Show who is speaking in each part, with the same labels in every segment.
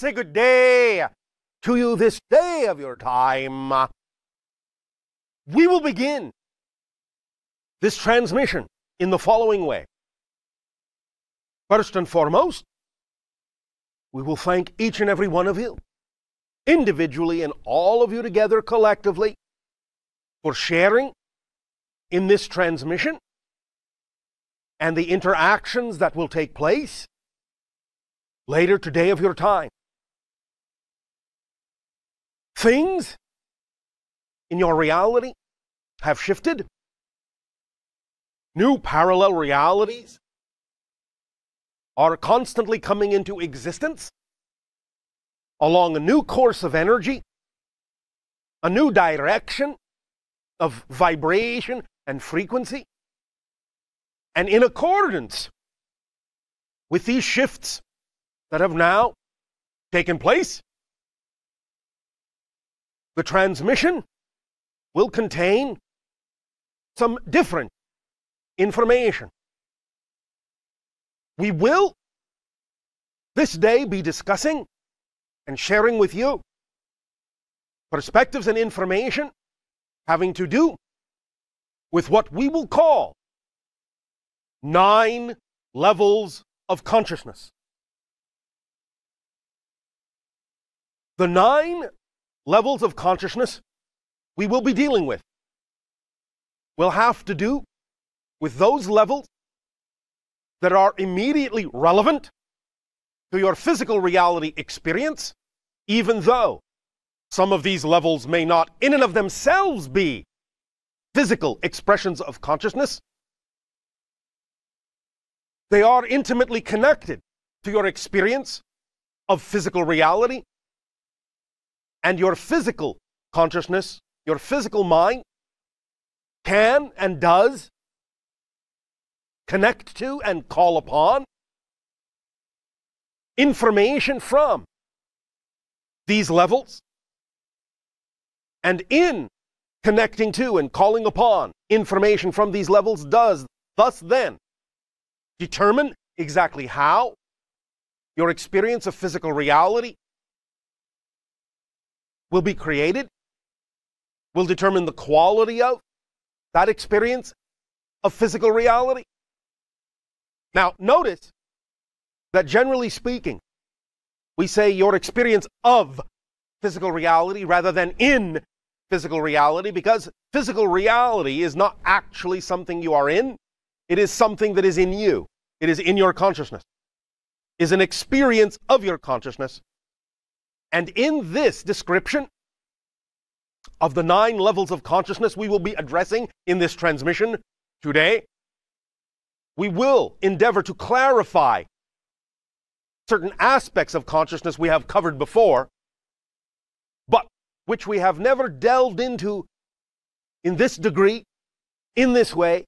Speaker 1: say good day to you this day of your time. We will begin this transmission in the following way. First and foremost, we will thank each and every one of you, individually and all of you together collectively, for sharing in this transmission and the interactions that will take place later today of your time. Things in your reality have shifted. New parallel realities are constantly coming into existence along a new course of energy, a new direction of vibration and frequency. And in accordance with these shifts that have now taken place, the transmission will contain some different information. We will this day be discussing and sharing with you perspectives and information having to do with what we will call 9 levels of consciousness. The 9 levels of consciousness we will be dealing with will have to do with those levels that are immediately relevant to your physical reality experience, even though some of these levels may not in and of themselves be physical expressions of consciousness. They are intimately connected to your experience of physical reality, and your physical consciousness, your physical mind, can and does connect to and call upon information from these levels. And in connecting to and calling upon information from these levels does thus then determine exactly how your experience of physical reality will be created, will determine the quality of that experience of physical reality. Now, notice that generally speaking, we say your experience of physical reality rather than in physical reality, because physical reality is not actually something you are in. It is something that is in you. It is in your consciousness. It is an experience of your consciousness. And in this description of the 9 levels of consciousness we will be addressing in this transmission today, we will endeavor to clarify certain aspects of consciousness we have covered before, but which we have never delved into in this degree, in this way,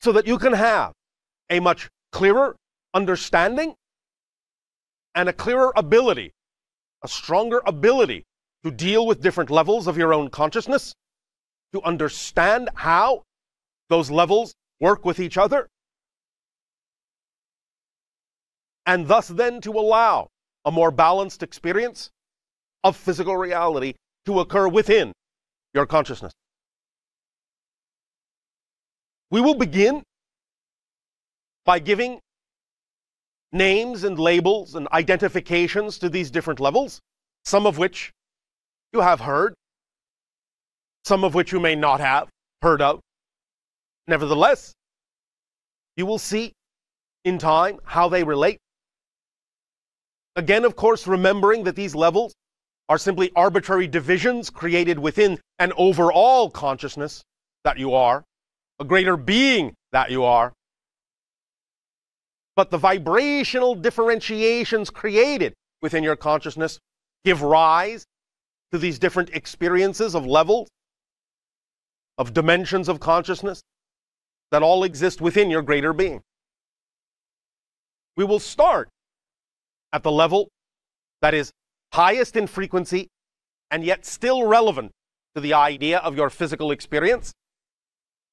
Speaker 1: so that you can have a much clearer understanding and a clearer ability, a stronger ability to deal with different levels of your own consciousness, to understand how those levels work with each other, and thus then to allow a more balanced experience of physical reality to occur within your consciousness. We will begin by giving names and labels and identifications to these different levels, some of which you have heard, some of which you may not have heard of. Nevertheless, you will see in time how they relate. Again, of course, remembering that these levels are simply arbitrary divisions created within an overall consciousness that you are, a greater being that you are. But the vibrational differentiations created within your consciousness give rise to these different experiences of levels, of dimensions of consciousness that all exist within your greater being. We will start at the level that is highest in frequency and yet still relevant to the idea of your physical experience,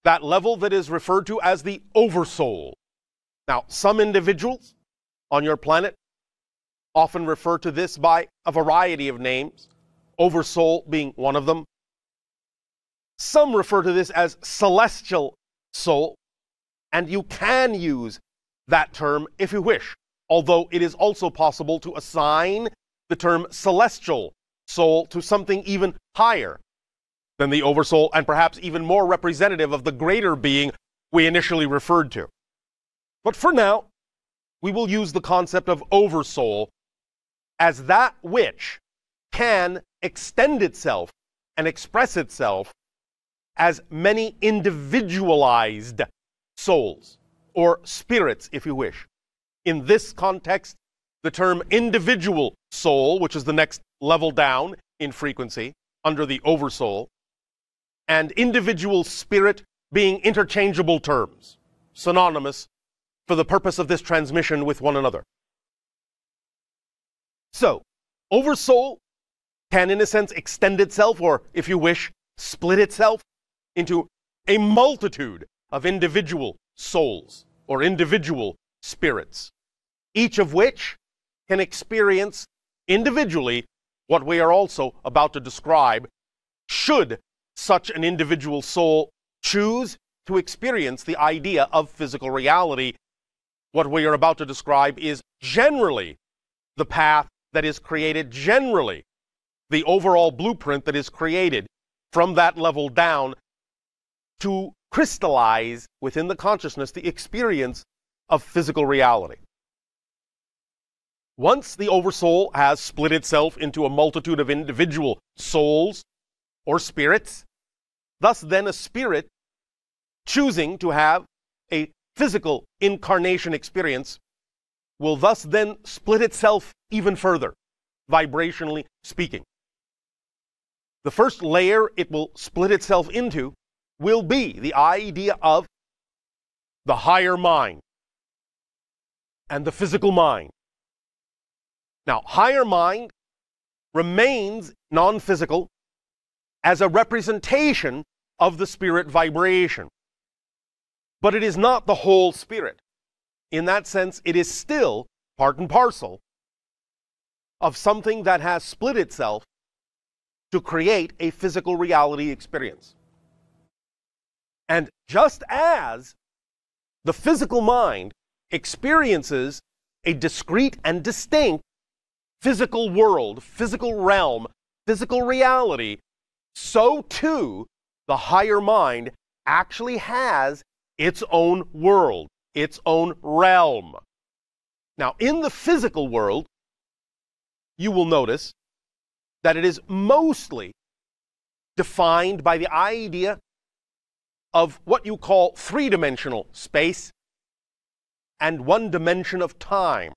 Speaker 1: that level that is referred to as the Oversoul. Now, some individuals on your planet often refer to this by a variety of names, Oversoul being one of them. Some refer to this as celestial soul, and you can use that term if you wish, although it is also possible to assign the term celestial soul to something even higher than the Oversoul, and perhaps even more representative of the greater being we initially referred to. But for now, we will use the concept of Oversoul as that which can extend itself and express itself as many individualized souls, or spirits, if you wish. In this context, the term individual soul, which is the next level down in frequency under the Oversoul, and individual spirit being interchangeable terms, synonymous for the purpose of this transmission with one another. So, Oversoul can, in a sense, extend itself, or, if you wish, split itself into a multitude of individual souls or individual spirits, each of which can experience individually what we are also about to describe, should such an individual soul choose to experience the idea of physical reality. What we are about to describe is generally the path that is created, generally the overall blueprint that is created from that level down to crystallize within the consciousness the experience of physical reality. Once the Oversoul has split itself into a multitude of individual souls or spirits, thus then a spirit choosing to have a physical incarnation experience will thus then split itself even further, vibrationally speaking. The first layer it will split itself into will be the idea of the higher mind and the physical mind. Now, higher mind remains non-physical as a representation of the spirit vibration, but it is not the whole spirit. In that sense, it is still part and parcel of something that has split itself to create a physical reality experience. And just as the physical mind experiences a discrete and distinct physical world, physical realm, physical reality, so too the higher mind actually has its own world, its own realm. Now, in the physical world, you will notice that it is mostly defined by the idea of what you call three-dimensional space and one dimension of time.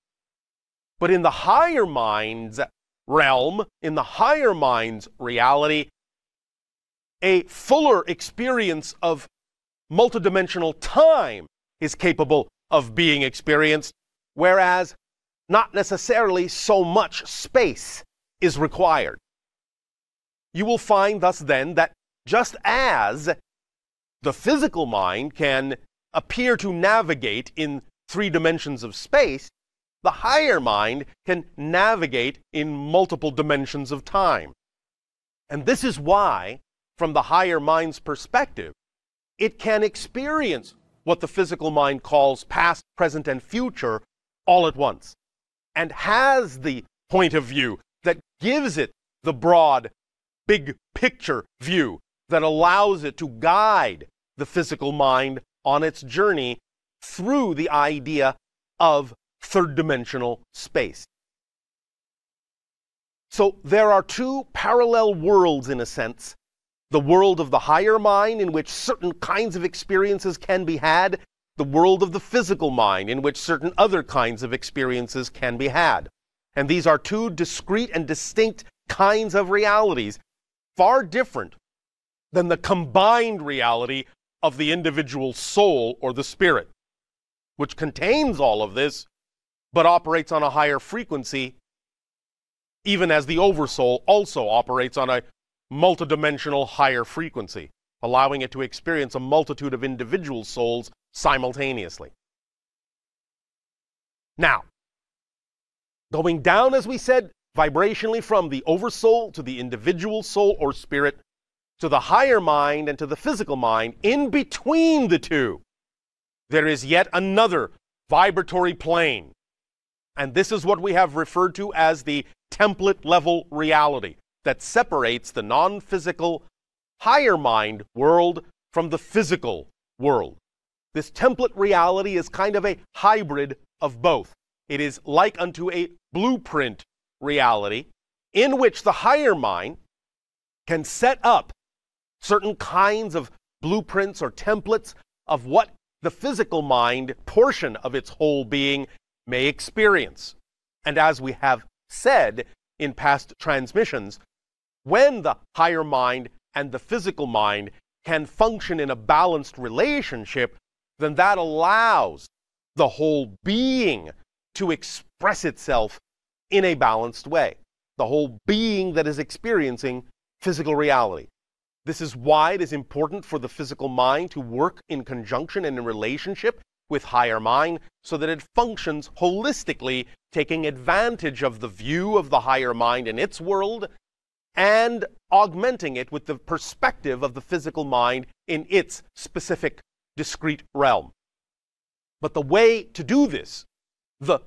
Speaker 1: But in the higher mind's realm, in the higher mind's reality, a fuller experience of multidimensional time is capable of being experienced, whereas not necessarily so much space is required. You will find thus then that just as the physical mind can appear to navigate in 3 dimensions of space, the higher mind can navigate in multiple dimensions of time. And this is why, from the higher mind's perspective, it can experience what the physical mind calls past, present, and future all at once, and has the point of view that gives it the broad, big picture view that allows it to guide the physical mind on its journey through the idea of third-dimensional space. So there are 2 parallel worlds, in a sense. The world of the higher mind, in which certain kinds of experiences can be had, the world of the physical mind, in which certain other kinds of experiences can be had. And these are 2 discrete and distinct kinds of realities, far different than the combined reality of the individual soul or the spirit, which contains all of this, but operates on a higher frequency, even as the Oversoul also operates on a multidimensional higher frequency, allowing it to experience a multitude of individual souls simultaneously. Now, going down, as we said, vibrationally from the oversoul to the individual soul or spirit, to the higher mind and to the physical mind. In between the two, there is yet another vibratory plane. And this is what we have referred to as the template level reality that separates the non-physical higher mind world from the physical world. This template reality is kind of a hybrid of both. It is like unto a blueprint reality in which the higher mind can set up certain kinds of blueprints or templates of what the physical mind portion of its whole being may experience. And as we have said in past transmissions, when the higher mind and the physical mind can function in a balanced relationship, then that allows the whole being to express itself in a balanced way. The whole being that is experiencing physical reality. This is why it is important for the physical mind to work in conjunction and in relationship with higher mind so that it functions holistically, taking advantage of the view of the higher mind in its world and augmenting it with the perspective of the physical mind in its specific discrete realm. But the way to do this, the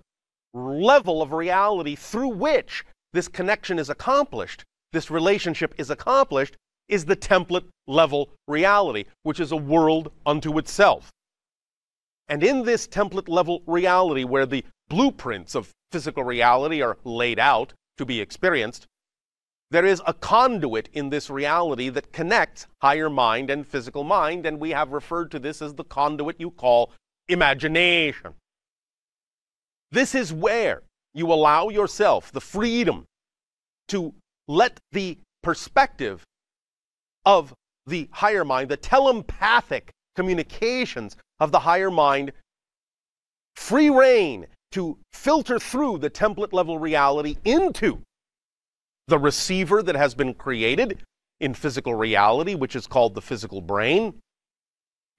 Speaker 1: level of reality through which this connection is accomplished, this relationship is accomplished, is the template level reality, which is a world unto itself. And in this template level reality, where the blueprints of physical reality are laid out to be experienced, there is a conduit in this reality that connects higher mind and physical mind, and we have referred to this as the conduit you call imagination. This is where you allow yourself the freedom to let the perspective of the higher mind, the telepathic communications of the higher mind, free rein to filter through the template level reality into the receiver that has been created in physical reality, which is called the physical brain,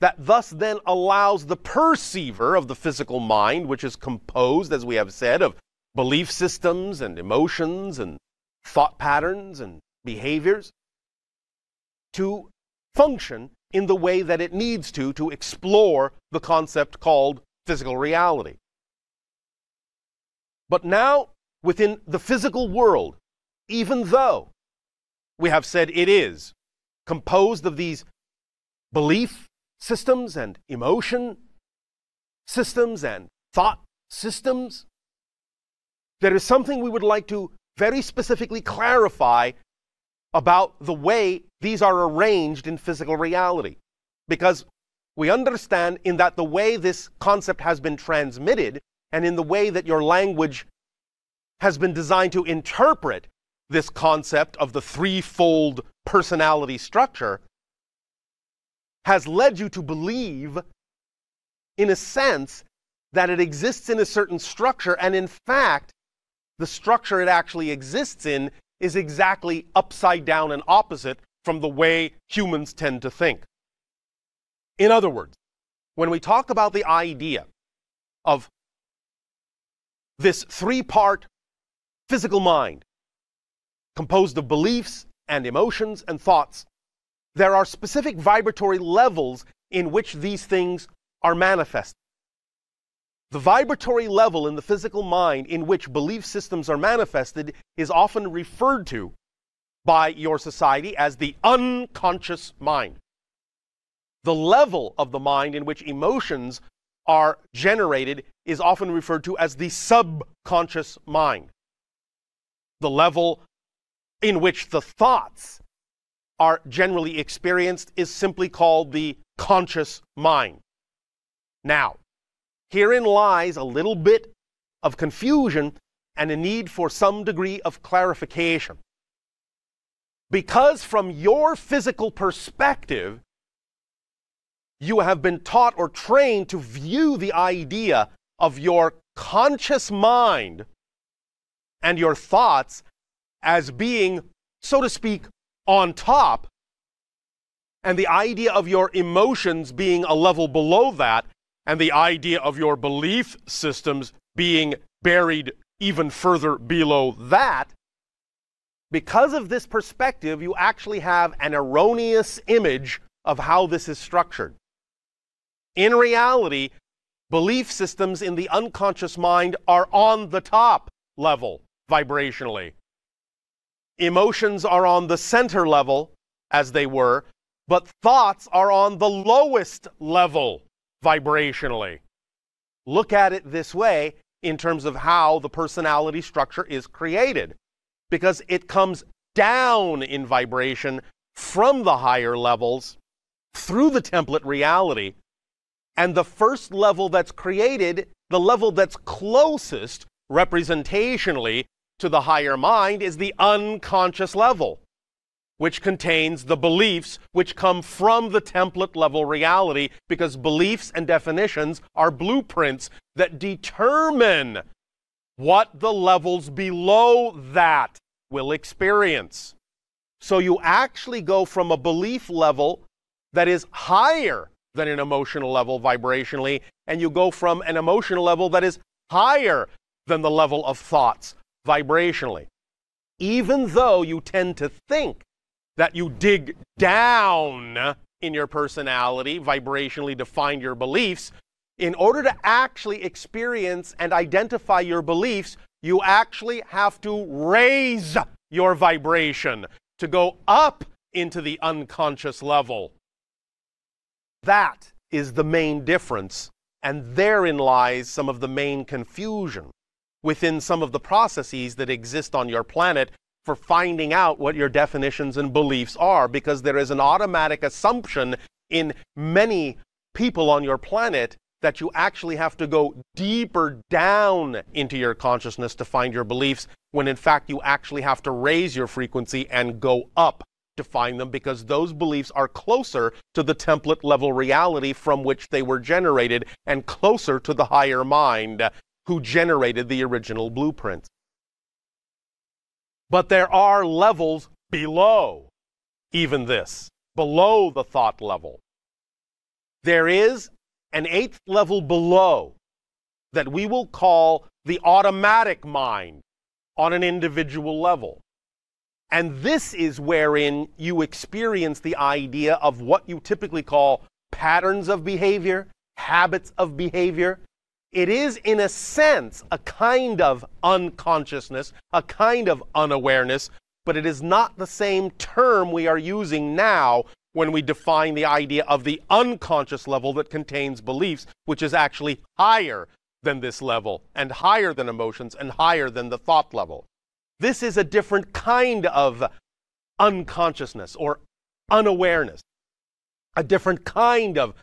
Speaker 1: that thus then allows the perceiver of the physical mind, which is composed, as we have said, of belief systems and emotions and thought patterns and behaviors, to function in the way that it needs to explore the concept called physical reality. But now, within the physical world, even though we have said it is composed of these belief systems and emotion systems and thought systems, there is something we would like to very specifically clarify about the way these are arranged in physical reality. Because we understand in that the way this concept has been transmitted and in the way that your language has been designed to interpret this concept of the threefold personality structure has led you to believe, in a sense, that it exists in a certain structure, and in fact, the structure it actually exists in is exactly upside down and opposite from the way humans tend to think. In other words, when we talk about the idea of this three-part physical mind composed of beliefs and emotions and thoughts, there are specific vibratory levels in which these things are manifested. The vibratory level in the physical mind in which belief systems are manifested is often referred to by your society as the unconscious mind. The level of the mind in which emotions are generated is often referred to as the subconscious mind. The level in which the thoughts are generally experienced is simply called the conscious mind. Now, herein lies a little bit of confusion and a need for some degree of clarification. Because from your physical perspective, you have been taught or trained to view the idea of your conscious mind and your thoughts as being, so to speak, on top, and the idea of your emotions being a level below that, and the idea of your belief systems being buried even further below that, because of this perspective, you actually have an erroneous image of how this is structured. In reality, belief systems in the unconscious mind are on the top level vibrationally. Emotions are on the center level, as they were, but thoughts are on the lowest level vibrationally. Look at it this way in terms of how the personality structure is created, because it comes down in vibration from the higher levels through the template reality, and the first level that's created, the level that's closest representationally to the higher mind, is the unconscious level, which contains the beliefs which come from the template level reality, because beliefs and definitions are blueprints that determine what the levels below that will experience. So you actually go from a belief level that is higher than an emotional level vibrationally, and you go from an emotional level that is higher than the level of thoughts vibrationally. Even though you tend to think that you dig down in your personality vibrationally to find your beliefs, in order to actually experience and identify your beliefs, you actually have to raise your vibration to go up into the unconscious level. That is the main difference, and therein lies some of the main confusion within some of the processes that exist on your planet for finding out what your definitions and beliefs are, because there is an automatic assumption in many people on your planet that you actually have to go deeper down into your consciousness to find your beliefs, when in fact you actually have to raise your frequency and go up to find them, because those beliefs are closer to the template level reality from which they were generated, and closer to the higher mind who generated the original blueprints. But there are levels below even this, below the thought level. There is an 8th level below that we will call the automatic mind on an individual level. And this is wherein you experience the idea of what you typically call patterns of behavior, habits of behavior. It is, in a sense, a kind of unconsciousness, a kind of unawareness, but it is not the same term we are using now when we define the idea of the unconscious level that contains beliefs, which is actually higher than this level, and higher than emotions, and higher than the thought level. This is a different kind of unconsciousness or unawareness, a different kind of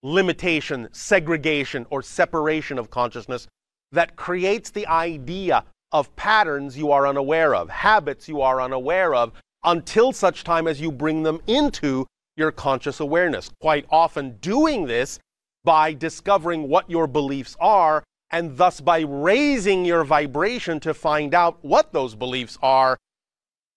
Speaker 1: limitation, segregation, or separation of consciousness that creates the idea of patterns you are unaware of, habits you are unaware of, until such time as you bring them into your conscious awareness. Quite often doing this by discovering what your beliefs are, and thus by raising your vibration to find out what those beliefs are,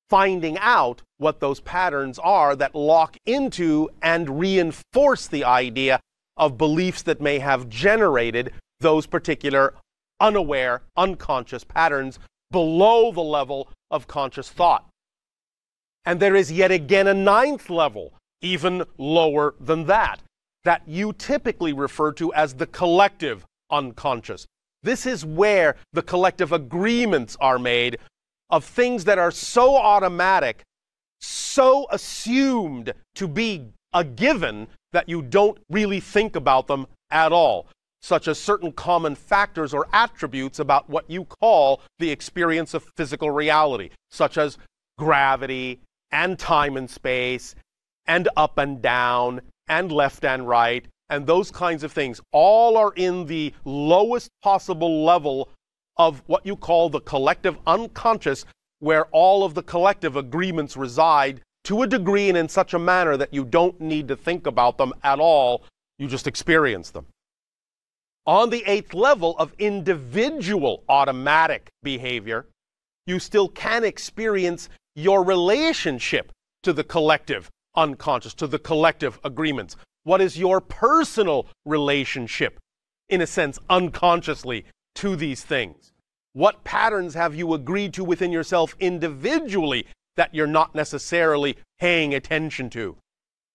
Speaker 1: finding out what those patterns are that lock into and reinforce the idea of beliefs that may have generated those particular unaware, unconscious patterns below the level of conscious thought. And there is yet again a 9th level, even lower than that you typically refer to as the collective unconscious. This is where the collective agreements are made of things that are so automatic, so assumed to be a given, that you don't really think about them at all, such as certain common factors or attributes about what you call the experience of physical reality, such as gravity and time and space and up and down and left and right, and those kinds of things all are in the lowest possible level of what you call the collective unconscious, where all of the collective agreements reside to a degree and in such a manner that you don't need to think about them at all, you just experience them. On the 8th level of individual automatic behavior, you still can experience your relationship to the collective unconscious, to the collective agreements. What is your personal relationship, in a sense, unconsciously to these things? What patterns have you agreed to within yourself individually that you're not necessarily paying attention to?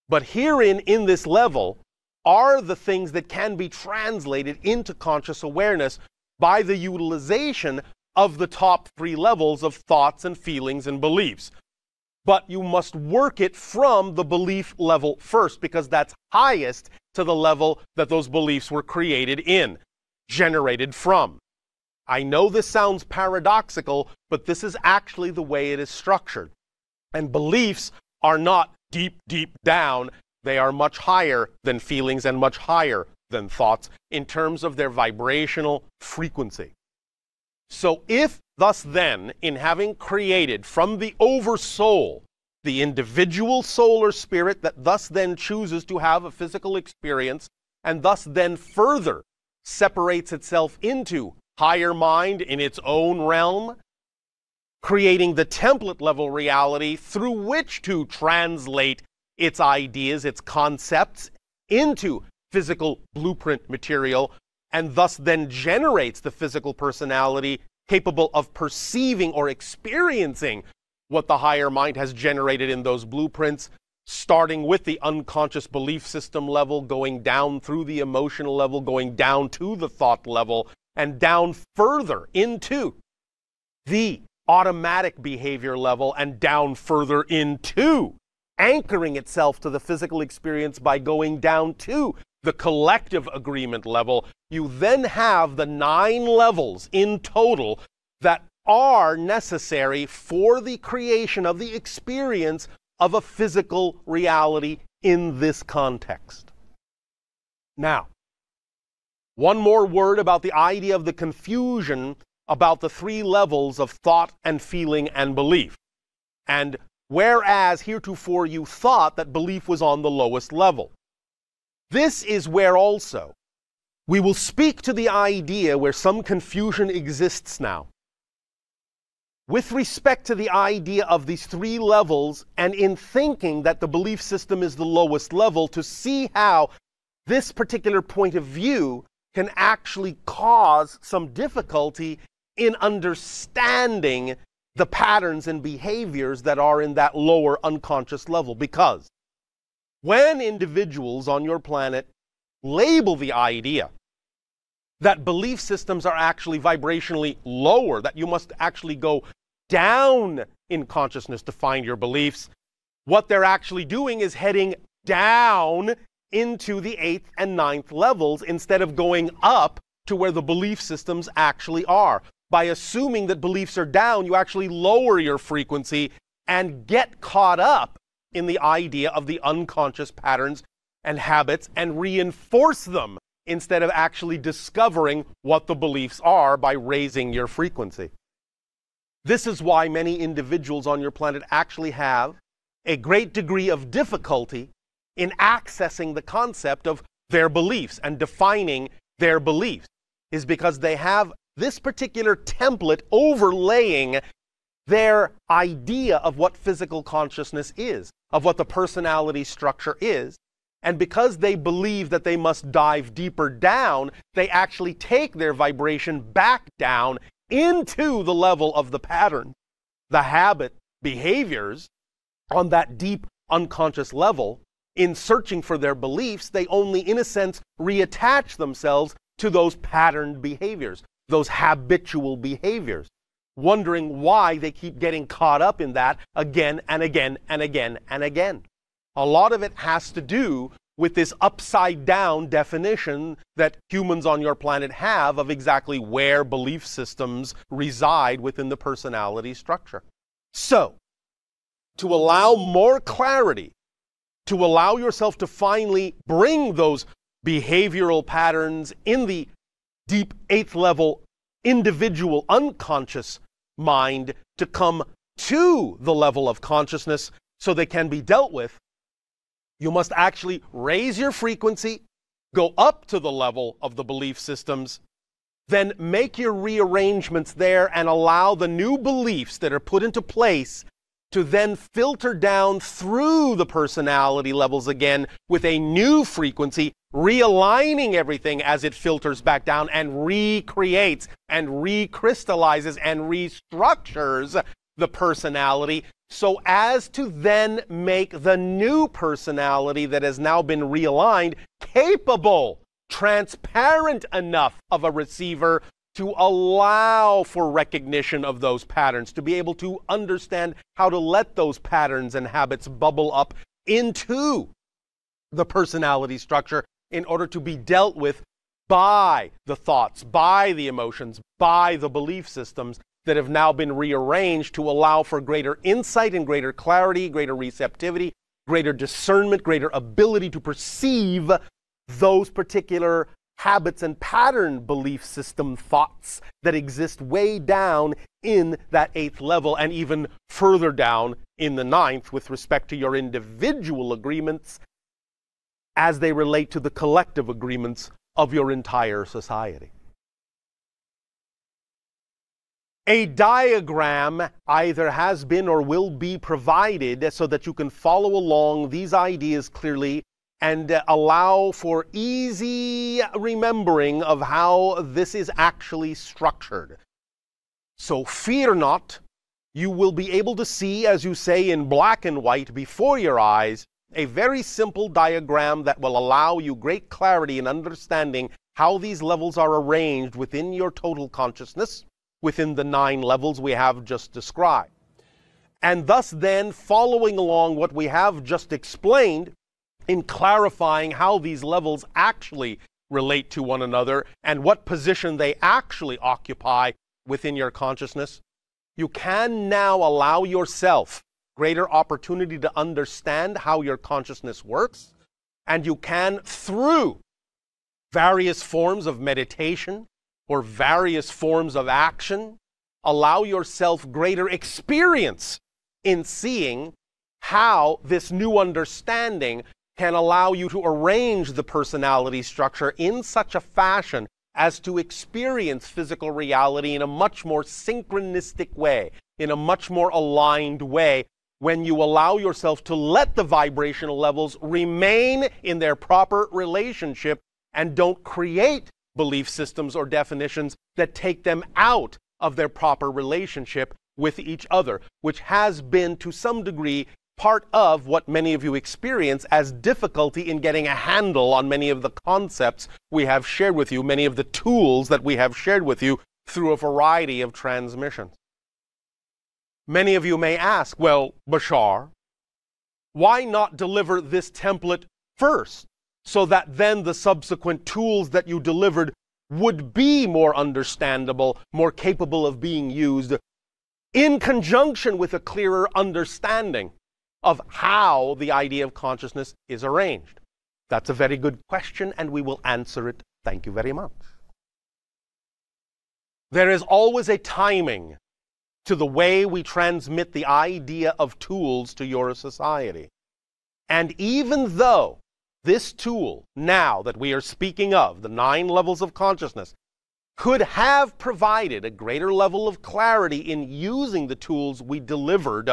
Speaker 1: But herein, in this level, are the things that can be translated into conscious awareness by the utilization of the top 3 levels of thoughts and feelings and beliefs. But you must work it from the belief level first, because that's highest to the level that those beliefs were created in, generated from. I know this sounds paradoxical, but this is actually the way it is structured. And beliefs are not deep, deep down. They are much higher than feelings and much higher than thoughts in terms of their vibrational frequency. So if thus then, in having created from the Oversoul, the individual soul or spirit that thus then chooses to have a physical experience and thus then further separates itself into higher mind in its own realm, creating the template level reality through which to translate its ideas, its concepts into physical blueprint material, and thus then generates the physical personality capable of perceiving or experiencing what the higher mind has generated in those blueprints, starting with the unconscious belief system level, going down through the emotional level, going down to the thought level, and down further into the automatic behavior level, and down further into anchoring itself to the physical experience by going down to the collective agreement level. You then have the 9 levels in total that are necessary for the creation of the experience of a physical reality in this context. Now, one more word about the idea of the confusion about the 3 levels of thought and feeling and belief. And whereas heretofore you thought that belief was on the lowest level, this is where also we will speak to the idea where some confusion exists now, with respect to the idea of these 3 levels, and in thinking that the belief system is the lowest level, to see how this particular point of view can actually cause some difficulty in understanding the patterns and behaviors that are in that lower unconscious level. Because when individuals on your planet label the idea that belief systems are actually vibrationally lower, that you must actually go down in consciousness to find your beliefs, what they're actually doing is heading down into the 8th and 9th levels instead of going up to where the belief systems actually are. By assuming that beliefs are down, you actually lower your frequency and get caught up in the idea of the unconscious patterns and habits and reinforce them instead of actually discovering what the beliefs are by raising your frequency. This is why many individuals on your planet actually have a great degree of difficulty in accessing the concept of their beliefs and defining their beliefs, is because they have this particular template overlaying their idea of what physical consciousness is, of what the personality structure is. And because they believe that they must dive deeper down, they actually take their vibration back down into the level of the pattern, the habit, behaviors on that deep unconscious level. In searching for their beliefs, they only, in a sense, reattach themselves to those patterned behaviors, those habitual behaviors, wondering why they keep getting caught up in that again and again and again and again. A lot of it has to do with this upside down definition that humans on your planet have of exactly where belief systems reside within the personality structure. So, to allow more clarity, to allow yourself to finally bring those behavioral patterns in the deep 8th level individual unconscious mind to come to the level of consciousness so they can be dealt with, you must actually raise your frequency, go up to the level of the belief systems, then make your rearrangements there and allow the new beliefs that are put into place to then filter down through the personality levels again with a new frequency, realigning everything as it filters back down and recreates and recrystallizes and restructures the personality so as to then make the new personality that has now been realigned capable, transparent enough of a receiver to allow for recognition of those patterns, to be able to understand how to let those patterns and habits bubble up into the personality structure in order to be dealt with by the thoughts, by the emotions, by the belief systems that have now been rearranged to allow for greater insight and greater clarity, greater receptivity, greater discernment, greater ability to perceive those particular habits and pattern belief system thoughts that exist way down in that 8th level and even further down in the 9th with respect to your individual agreements as they relate to the collective agreements of your entire society. A diagram either has been or will be provided so that you can follow along these ideas clearly and allow for easy remembering of how this is actually structured. So fear not, you will be able to see, as you say, in black and white before your eyes, a very simple diagram that will allow you great clarity in understanding how these levels are arranged within your total consciousness, within the 9 levels we have just described. And thus then, following along what we have just explained, in clarifying how these levels actually relate to one another and what position they actually occupy within your consciousness, you can now allow yourself greater opportunity to understand how your consciousness works, and you can, through various forms of meditation or various forms of action, allow yourself greater experience in seeing how this new understanding can allow you to arrange the personality structure in such a fashion as to experience physical reality in a much more synchronistic way, in a much more aligned way, when you allow yourself to let the vibrational levels remain in their proper relationship and don't create belief systems or definitions that take them out of their proper relationship with each other, which has been to some degree part of what many of you experience as difficulty in getting a handle on many of the concepts we have shared with you, many of the tools that we have shared with you through a variety of transmissions. Many of you may ask, well, Bashar, why not deliver this template first so that then the subsequent tools that you delivered would be more understandable, more capable of being used in conjunction with a clearer understanding of how the idea of consciousness is arranged? That's a very good question, and we will answer it. Thank you very much. There is always a timing to the way we transmit the idea of tools to your society. And even though this tool, now that we are speaking of, the 9 levels of consciousness, could have provided a greater level of clarity in using the tools we delivered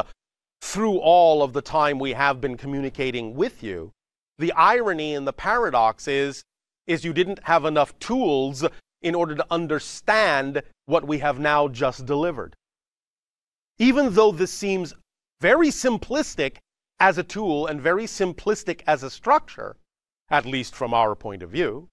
Speaker 1: through all of the time we have been communicating with you, the irony and the paradox is you didn't have enough tools in order to understand what we have now just delivered. Even though this seems very simplistic as a tool and very simplistic as a structure, at least from our point of view,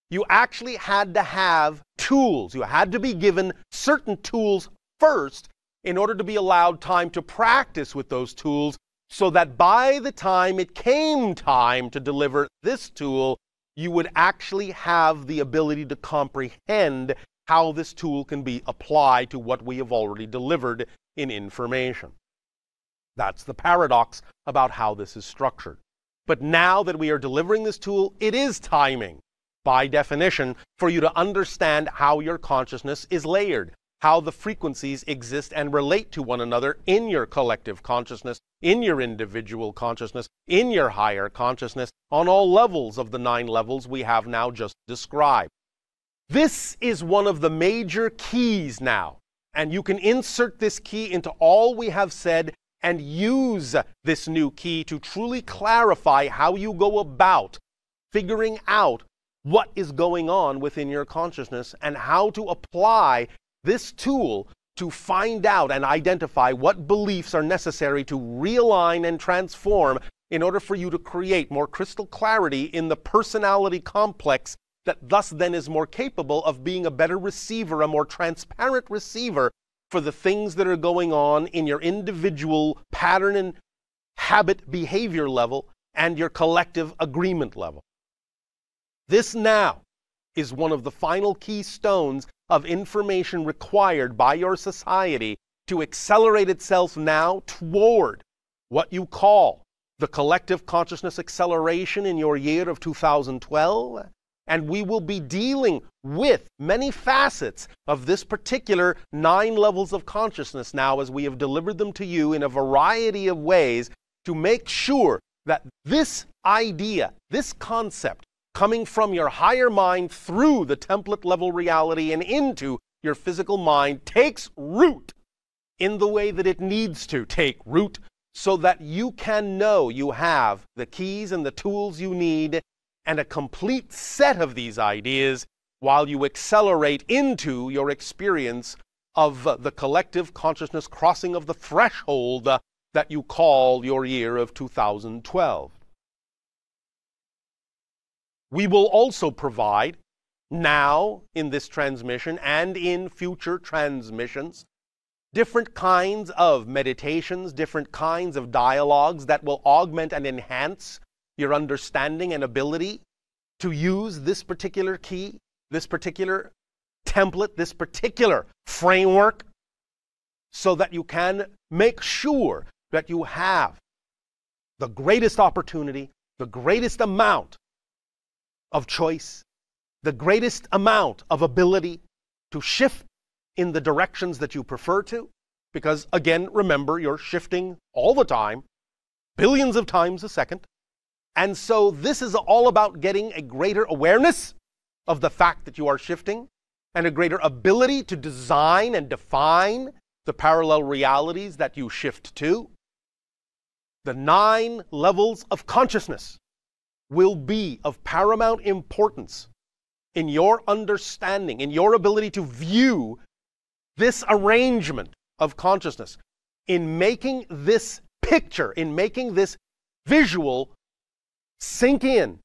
Speaker 1: you actually had to have tools. You had to be given certain tools first in order to be allowed time to practice with those tools, so that by the time it came time to deliver this tool, you would actually have the ability to comprehend how this tool can be applied to what we have already delivered in information. That's the paradox about how this is structured. But now that we are delivering this tool, it is timing, by definition, for you to understand how your consciousness is layered, how the frequencies exist and relate to one another in your collective consciousness, in your individual consciousness, in your higher consciousness, on all levels of the 9 levels we have now just described. This is one of the major keys now, and you can insert this key into all we have said and use this new key to truly clarify how you go about figuring out what is going on within your consciousness and how to apply this tool to find out and identify what beliefs are necessary to realign and transform in order for you to create more crystal clarity in the personality complex that thus then is more capable of being a better receiver, a more transparent receiver for the things that are going on in your individual pattern and habit behavior level and your collective agreement level. This now is one of the final keystones of information required by your society to accelerate itself now toward what you call the collective consciousness acceleration in your year of 2012. And we will be dealing with many facets of this particular 9 levels of consciousness now as we have delivered them to you in a variety of ways to make sure that this idea, this concept, coming from your higher mind through the template level reality and into your physical mind takes root in the way that it needs to take root so that you can know you have the keys and the tools you need and a complete set of these ideas while you accelerate into your experience of the collective consciousness crossing of the threshold that you call your year of 2012. We will also provide now in this transmission and in future transmissions different kinds of meditations, different kinds of dialogues that will augment and enhance your understanding and ability to use this particular key, this particular template, this particular framework, so that you can make sure that you have the greatest opportunity, the greatest amount of choice, the greatest amount of ability to shift in the directions that you prefer to. Because again, remember, you're shifting all the time, billions of times a second. And so this is all about getting a greater awareness of the fact that you are shifting and a greater ability to design and define the parallel realities that you shift to. The 9 levels of consciousness will be of paramount importance in your understanding, in your ability to view this arrangement of consciousness, in making this picture, in making this visual sink in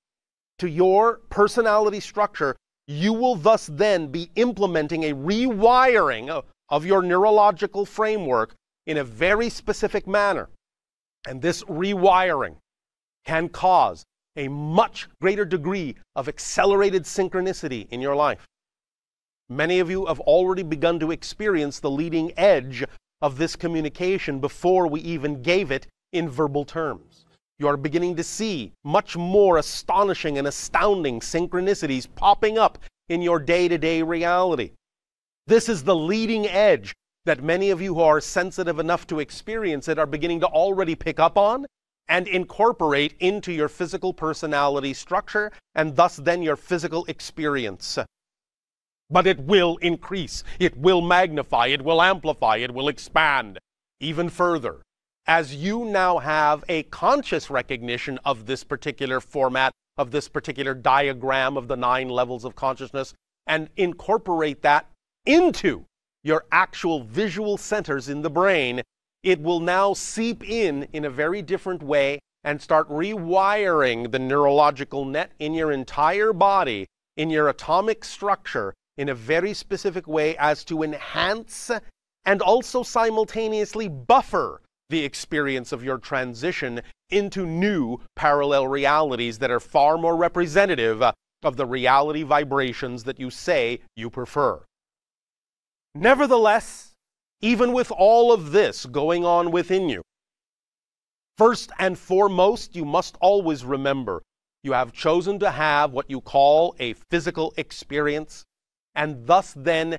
Speaker 1: to your personality structure. You will thus then be implementing a rewiring of your neurological framework in a very specific manner. And this rewiring can cause a much greater degree of accelerated synchronicity in your life. Many of you have already begun to experience the leading edge of this communication before we even gave it in verbal terms. You are beginning to see much more astonishing and astounding synchronicities popping up in your day-to-day reality. This is the leading edge that many of you who are sensitive enough to experience it are beginning to already pick up on and incorporate into your physical personality structure and thus then your physical experience. But it will increase, it will magnify, it will amplify, it will expand even further as you now have a conscious recognition of this particular format, of this particular diagram of the 9 levels of consciousness, and incorporate that into your actual visual centers in the brain. It will now seep in a very different way and start rewiring the neurological net in your entire body, in your atomic structure, in a very specific way as to enhance and also simultaneously buffer the experience of your transition into new parallel realities that are far more representative of the reality vibrations that you say you prefer. Nevertheless, even with all of this going on within you, first and foremost, you must always remember you have chosen to have what you call a physical experience, and thus then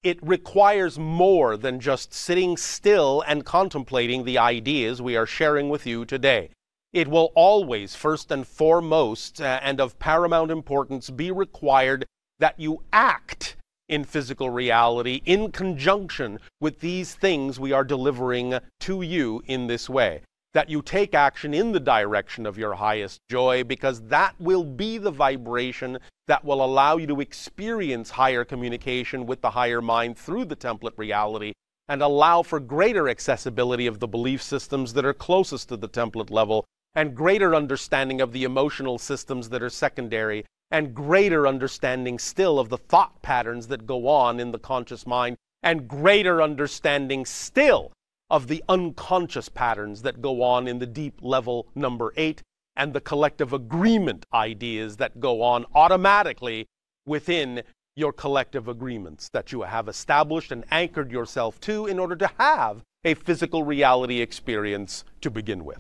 Speaker 1: it requires more than just sitting still and contemplating the ideas we are sharing with you today. It will always, first and foremost, and of paramount importance, be required that you act in physical reality in conjunction with these things we are delivering to you in this way. That you take action in the direction of your highest joy, because that will be the vibration that will allow you to experience higher communication with the higher mind through the template reality, and allow for greater accessibility of the belief systems that are closest to the template level, and greater understanding of the emotional systems that are secondary, and greater understanding still of the thought patterns that go on in the conscious mind, and greater understanding still of the unconscious patterns that go on in the deep level number 8, and the collective agreement ideas that go on automatically within your collective agreements that you have established and anchored yourself to in order to have a physical reality experience to begin with.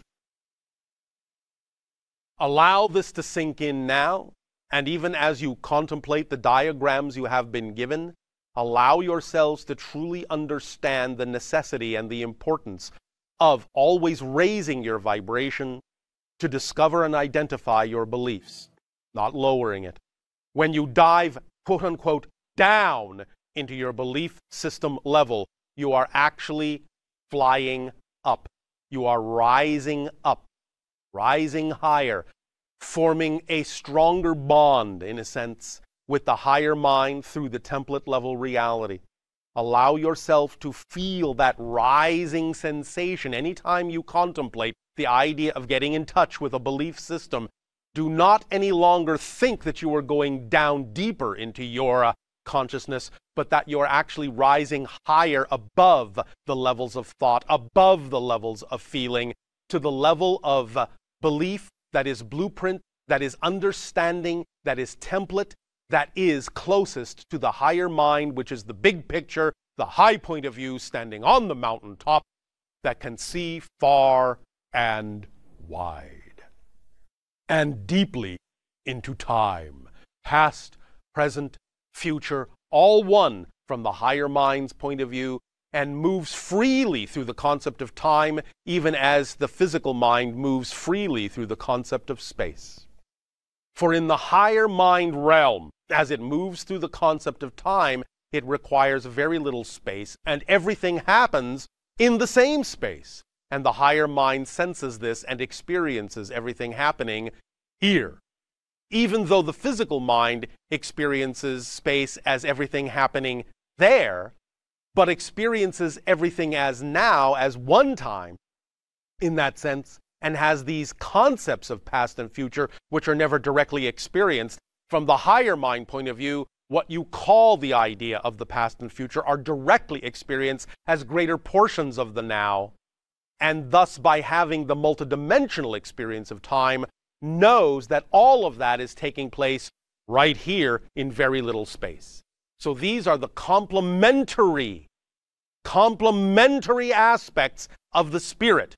Speaker 1: Allow this to sink in now, and even as you contemplate the diagrams you have been given, allow yourselves to truly understand the necessity and the importance of always raising your vibration to discover and identify your beliefs, not lowering it. When you dive, quote unquote, down into your belief system level, you are actually flying up. You are rising up, rising higher, forming a stronger bond, in a sense, with the higher mind through the template level reality. Allow yourself to feel that rising sensation anytime you contemplate the idea of getting in touch with a belief system. Do not any longer think that you are going down deeper into your consciousness, but that you're actually rising higher above the levels of thought, above the levels of feeling, to the level of belief that is blueprint, that is understanding, that is template, that is closest to the higher mind, which is the big picture, the high point of view standing on the mountaintop that can see far and wide and deeply into time, past, present, future, all one from the higher mind's point of view, and moves freely through the concept of time, even as the physical mind moves freely through the concept of space. For in the higher mind realm, as it moves through the concept of time, it requires very little space, and everything happens in the same space. And the higher mind senses this and experiences everything happening here. Even though the physical mind experiences space as everything happening there, but experiences everything as now, as one time, in that sense, and has these concepts of past and future, which are never directly experienced. From the higher mind point of view, what you call the idea of the past and future are directly experienced as greater portions of the now, and thus by having the multidimensional experience of time, knows that all of that is taking place right here in very little space. So these are the complementary aspects of the spirit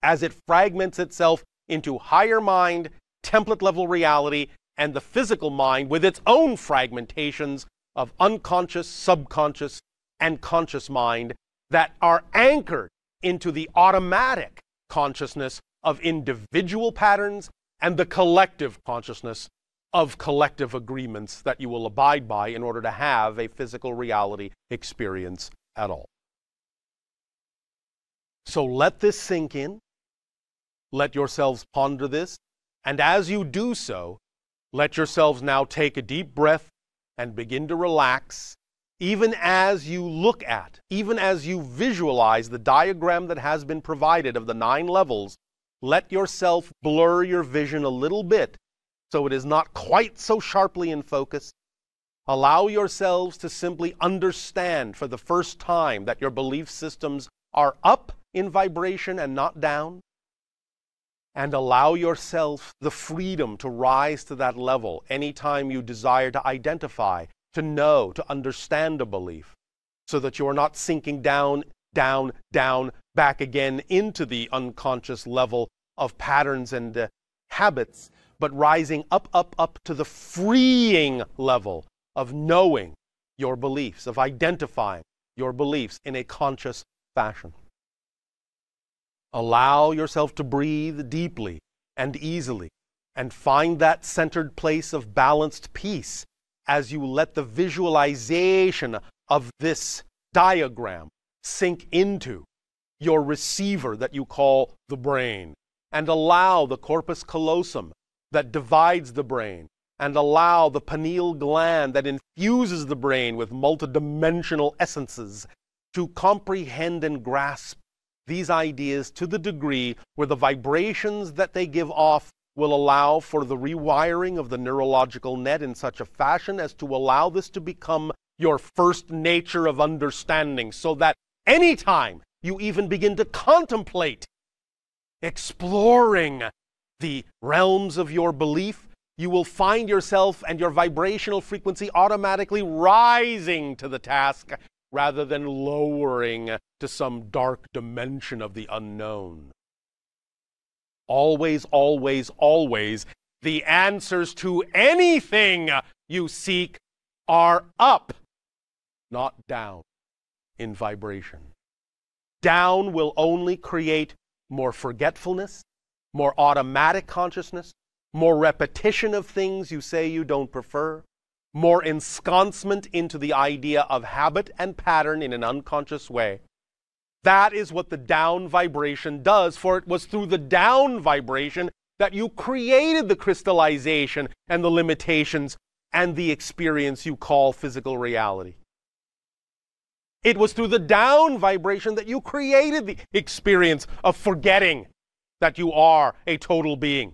Speaker 1: as it fragments itself into higher mind, template level reality, and the physical mind with its own fragmentations of unconscious, subconscious, and conscious mind that are anchored into the automatic consciousness of individual patterns and the collective consciousness of collective agreements that you will abide by in order to have a physical reality experience at all. So let this sink in. Let yourselves ponder this. And as you do so, let yourselves now take a deep breath and begin to relax, even as you look at, even as you visualize the diagram that has been provided of the 9 levels. Let yourself blur your vision a little bit so it is not quite so sharply in focus. Allow yourselves to simply understand for the first time that your belief systems are up in vibration and not down. And allow yourself the freedom to rise to that level anytime you desire to identify, to know, to understand a belief, so that you are not sinking down, down, down, back again into the unconscious level of patterns and habits, but rising up, up, up to the freeing level of knowing your beliefs, of identifying your beliefs in a conscious fashion. Allow yourself to breathe deeply and easily and find that centered place of balanced peace as you let the visualization of this diagram sink into your receiver that you call the brain, and allow the corpus callosum that divides the brain, and allow the pineal gland that infuses the brain with multidimensional essences to comprehend and grasp these ideas to the degree where the vibrations that they give off will allow for the rewiring of the neurological net in such a fashion as to allow this to become your first nature of understanding, so that anytime you even begin to contemplate exploring the realms of your belief, you will find yourself and your vibrational frequency automatically rising to the task rather than lowering to some dark dimension of the unknown. Always, always, always, the answers to anything you seek are up, not down in vibration. Down will only create more forgetfulness, more automatic consciousness, more repetition of things you say you don't prefer, more ensconcement into the idea of habit and pattern in an unconscious way. That is what the down vibration does, for it was through the down vibration that you created the crystallization and the limitations and the experience you call physical reality. It was through the down vibration that you created the experience of forgetting that you are a total being.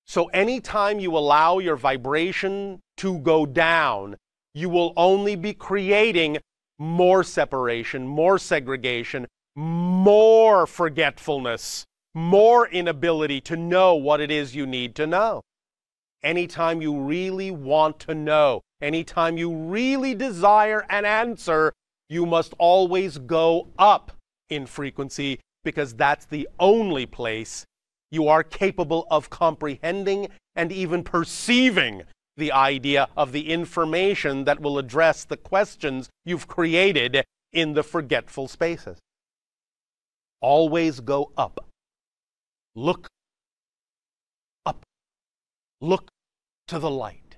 Speaker 1: So anytime you allow your vibration to go down, you will only be creating more separation, more segregation, more forgetfulness, more inability to know what it is you need to know. Anytime you really want to know, anytime you really desire an answer, you must always go up in frequency, because that's the only place you are capable of comprehending and even perceiving the idea of the information that will address the questions you've created in the forgetful spaces. Always go up. Look up. Look to the light.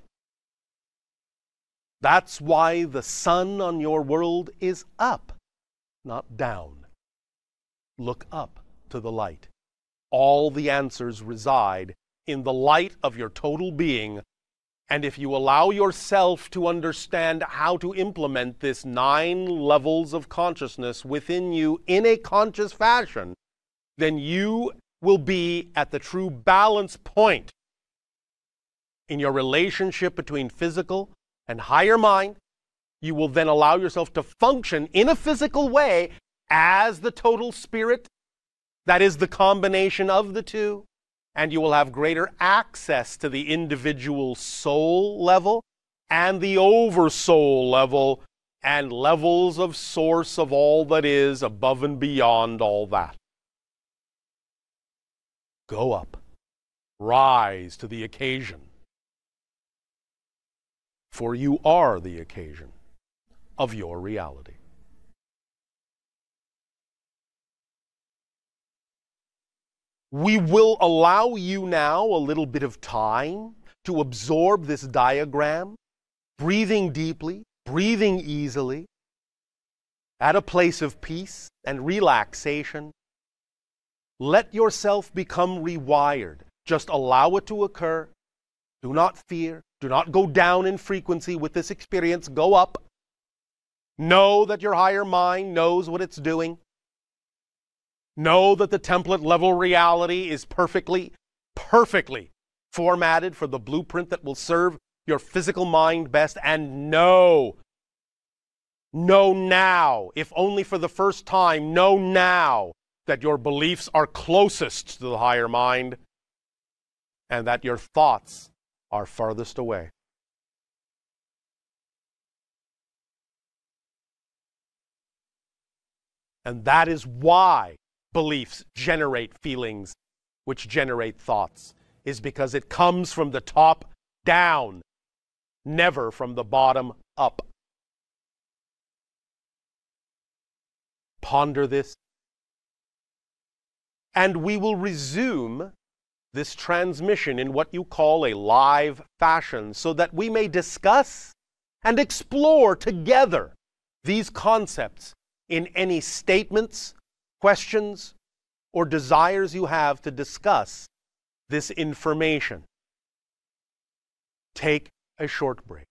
Speaker 1: That's why the sun on your world is up, not down. Look up to the light. All the answers reside in the light of your total being, and if you allow yourself to understand how to implement this 9 levels of consciousness within you in a conscious fashion, then you will be at the true balance point in your relationship between physical and higher mind. You will then allow yourself to function in a physical way as the total spirit. That is the combination of the two. And you will have greater access to the individual soul level and the oversoul level and levels of source of all that is above and beyond all that. Go up. Rise to the occasion. For you are the occasion of your reality. We will allow you now a little bit of time to absorb this diagram, breathing deeply, breathing easily, at a place of peace and relaxation. Let yourself become rewired. Just allow it to occur. Do not fear. Do not go down in frequency with this experience. Go up. Know that your higher mind knows what it's doing. Know that the template level reality is perfectly formatted for the blueprint that will serve your physical mind best. And know now, if only for the first time, know now that your beliefs are closest to the higher mind and that your thoughts are farthest away. And that is why beliefs generate feelings, which generate thoughts, is because it comes from the top down, never from the bottom up. Ponder this, and we will resume this transmission in what you call a live fashion, so that we may discuss and explore together these concepts in any statements, questions, or desires you have to discuss this information. Take a short break.